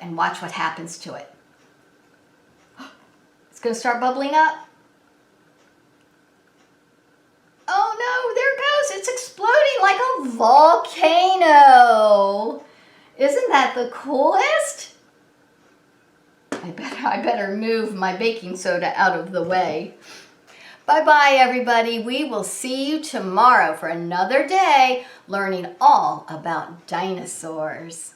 and watch what happens to it. It's going to start bubbling up. Oh no, there it goes. It's exploding like a volcano. Isn't that the coolest? I better move my baking soda out of the way. Bye-bye, everybody. We will see you tomorrow for another day learning all about dinosaurs.